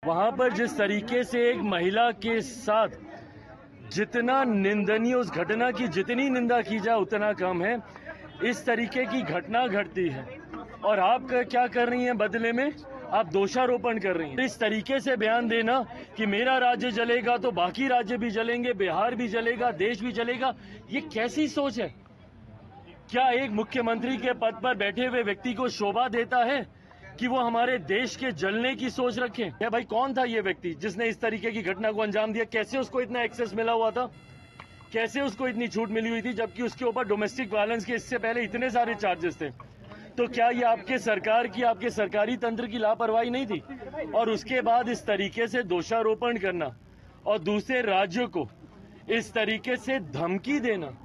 वहां पर जिस तरीके से एक महिला के साथ जितना निंदनीय, उस घटना की जितनी निंदा की जाए उतना कम है। इस तरीके की घटना घटती है और आप क्या कर रही हैं बदले में? आप दोषारोपण कर रही हैं। इस तरीके से बयान देना कि मेरा राज्य जलेगा तो बाकी राज्य भी जलेंगे, बिहार भी जलेगा, देश भी जलेगा, ये कैसी सोच है? क्या एक मुख्यमंत्री के पद पर बैठे हुए व्यक्ति को शोभा देता है कि वो हमारे देश के जलने की सोच रखें? या भाई कौन था ये व्यक्ति जिसने इस तरीके की घटना को अंजाम दिया? कैसे उसको इतना एक्सेस मिला हुआ था? कैसे उसको इतनी छूट मिली हुई थी, जबकि उसके ऊपर डोमेस्टिक वायलेंस के इससे पहले इतने सारे चार्जेस थे? तो क्या ये आपके सरकार की, आपके सरकारी तंत्र की लापरवाही नहीं थी? और उसके बाद इस तरीके से दोषारोपण करना और दूसरे राज्यों को इस तरीके से धमकी देना,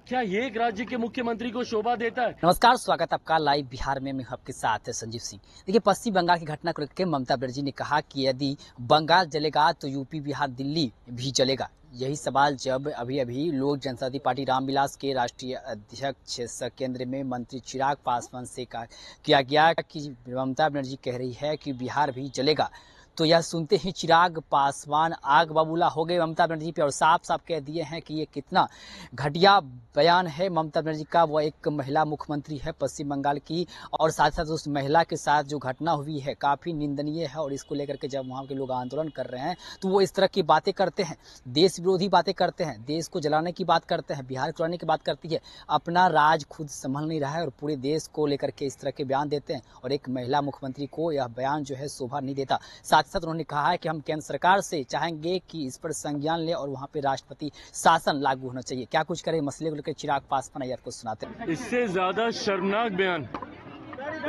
क्या ये एक राज्य के मुख्यमंत्री को शोभा देता है? नमस्कार, स्वागत आपका लाइव बिहार में। मैं आपके साथ संजीव सिंह। देखिए, पश्चिम बंगाल की घटना को लेकर ममता बनर्जी ने कहा कि यदि बंगाल जलेगा तो यूपी, बिहार, दिल्ली भी जलेगा। यही सवाल जब अभी लोक जनशक्ति पार्टी रामविलास के राष्ट्रीय अध्यक्ष केंद्र में मंत्री चिराग पासवान से किया गया कि ममता बनर्जी कह रही है कि बिहार भी जलेगा, तो यह सुनते ही चिराग पासवान आग बबूला हो गए ममता बनर्जी पे और साफ साफ कह दिए हैं कि ये कितना घटिया बयान है ममता बनर्जी का। वो एक महिला मुख्यमंत्री है पश्चिम बंगाल की, और साथ साथ उस महिला के साथ जो घटना हुई है काफ़ी निंदनीय है। और इसको लेकर के जब वहाँ के लोग आंदोलन कर रहे हैं तो वो इस तरह की बातें करते हैं, देश विरोधी बातें करते हैं, देश को जलाने की बात करते हैं, बिहार को जलाने की बात करती है। अपना राज खुद संभल नहीं रहा है और पूरे देश को लेकर के इस तरह के बयान देते हैं, और एक महिला मुख्यमंत्री को यह बयान जो है शोभा नहीं देता। साथ उन्होंने कहा है कि हम केंद्र सरकार से चाहेंगे कि इस पर संज्ञान ले और वहां पे राष्ट्रपति शासन लागू होना चाहिए। क्या कुछ करे मसले को लेकर चिराग पासवान आपको सुनाते हैं। इससे ज्यादा शर्मनाक बयान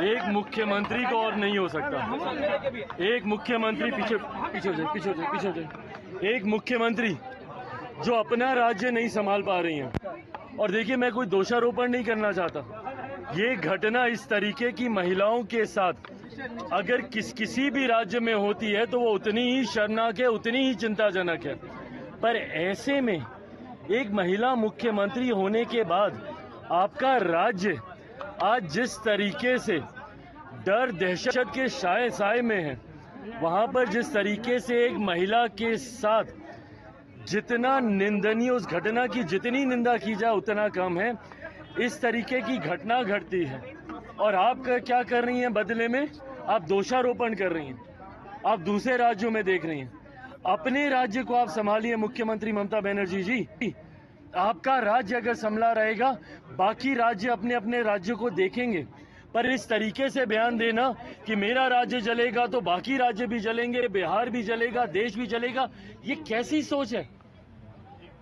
एक मुख्यमंत्री को और नहीं हो सकता। एक मुख्यमंत्री पीछे एक मुख्यमंत्री जो अपना राज्य नहीं संभाल पा रही हैं। और देखिए, मैं कोई दोषारोपण नहीं करना चाहता। ये घटना इस तरीके की महिलाओं के साथ अगर किसी भी राज्य में होती है तो वो उतनी ही शर्मनाक है, उतनी ही चिंताजनक है। पर ऐसे में एक महिला मुख्यमंत्री होने के बाद आपका राज्य आज जिस तरीके से डर दहशत के साए में है, वहां पर जिस तरीके से एक महिला के साथ जितना निंदनीय, उस घटना की जितनी निंदा की जाए उतना कम है। इस तरीके की घटना घटती है और आप क्या कर रही हैं बदले में? आप दोषारोपण कर रही हैं। आप दूसरे राज्यों में देख रही हैं। अपने राज्य को आप संभालिए मुख्यमंत्री ममता बनर्जी जी। आपका राज्य अगर संभला रहेगा, बाकी राज्य अपने अपने राज्यों को देखेंगे। पर इस तरीके से बयान देना कि मेरा राज्य जलेगा तो बाकी राज्य भी जलेंगे, बिहार भी जलेगा, देश भी जलेगा, ये कैसी सोच है?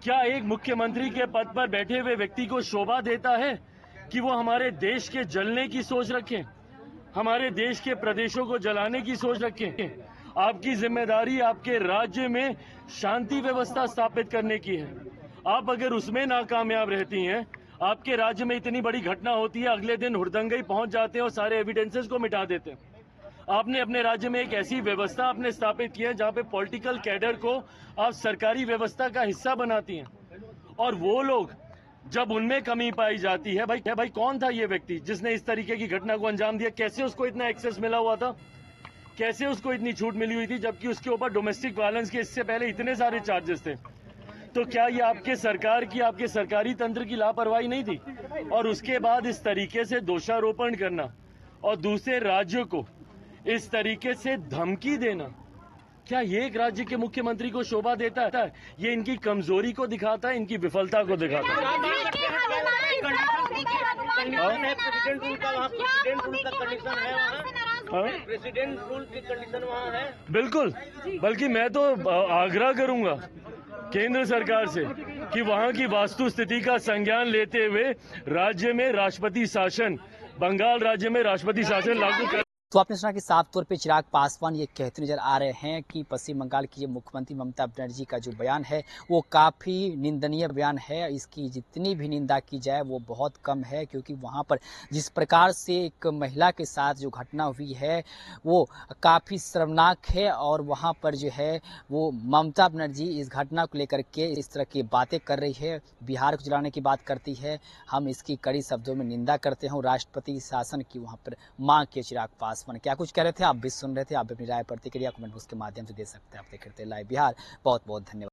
क्या एक मुख्यमंत्री के पद पर बैठे हुए व्यक्ति को शोभा देता है कि वो हमारे देश के जलने की सोच रखें, हमारे देश के प्रदेशों को जलाने की सोच रखें? आपकी जिम्मेदारी आपके राज्य में शांति व्यवस्था स्थापित करने की है। आप अगर उसमें नाकामयाब रहती हैं, आपके राज्य में इतनी बड़ी घटना होती है, अगले दिन हुड़दंगई पहुंच जाते हैं और सारे एविडेंसेस को मिटा देते हैं। आपने अपने राज्य में एक ऐसी व्यवस्था आपने स्थापित की है जहां पे पॉलिटिकल कैडर को आप सरकारी व्यवस्था का हिस्सा बनाती हैं, और वो लोग जब उनमें कमी पाई जाती है, भाई कौन था ये व्यक्ति जिसने इस तरीके की घटना को अंजाम दिया? कैसे उसको इतना एक्सेस मिला हुआ था? कैसे उसको इतनी छूट मिली हुई थी, जबकि उसके ऊपर डोमेस्टिक वायलेंस के इससे पहले इतने सारे चार्जेस थे? तो क्या ये आपके सरकार की, आपके सरकारी तंत्र की लापरवाही नहीं थी? और उसके बाद इस तरीके से दोषारोपण करना और दूसरे राज्यों को इस तरीके से धमकी देना, क्या ये एक राज्य के मुख्यमंत्री को शोभा देता है? ये इनकी कमजोरी को दिखाता है, इनकी विफलता को दिखाता है। प्रेसिडेंट रूल की कंडीशन वहाँ है। बिल्कुल, बल्कि मैं तो आग्रह करूंगा केंद्र सरकार से कि वहाँ की वास्तु स्थिति का संज्ञान लेते हुए राज्य में राष्ट्रपति शासन, बंगाल राज्य में राष्ट्रपति शासन लागू कर। तो आपने सुना कि साफ तौर पे चिराग पासवान ये कहते नजर आ रहे हैं कि पश्चिम बंगाल की ये मुख्यमंत्री ममता बनर्जी का जो बयान है वो काफ़ी निंदनीय बयान है। इसकी जितनी भी निंदा की जाए वो बहुत कम है, क्योंकि वहाँ पर जिस प्रकार से एक महिला के साथ जो घटना हुई है वो काफ़ी शर्मनाक है। और वहाँ पर जो है वो ममता बनर्जी इस घटना को लेकर के इस तरह की बातें कर रही है, बिहार को जलाने की बात करती है। हम इसकी कड़ी शब्दों में निंदा करते हैं और राष्ट्रपति शासन की वहाँ पर मांग की चिराग पासवान पासवान क्या कुछ कह रहे थे आप भी सुन रहे थे। आप भी अपनी राय प्रतिक्रिया कमेंट बॉक्स के माध्यम से दे सकते हैं। आप देख रहे थे लाइव बिहार। बहुत बहुत धन्यवाद।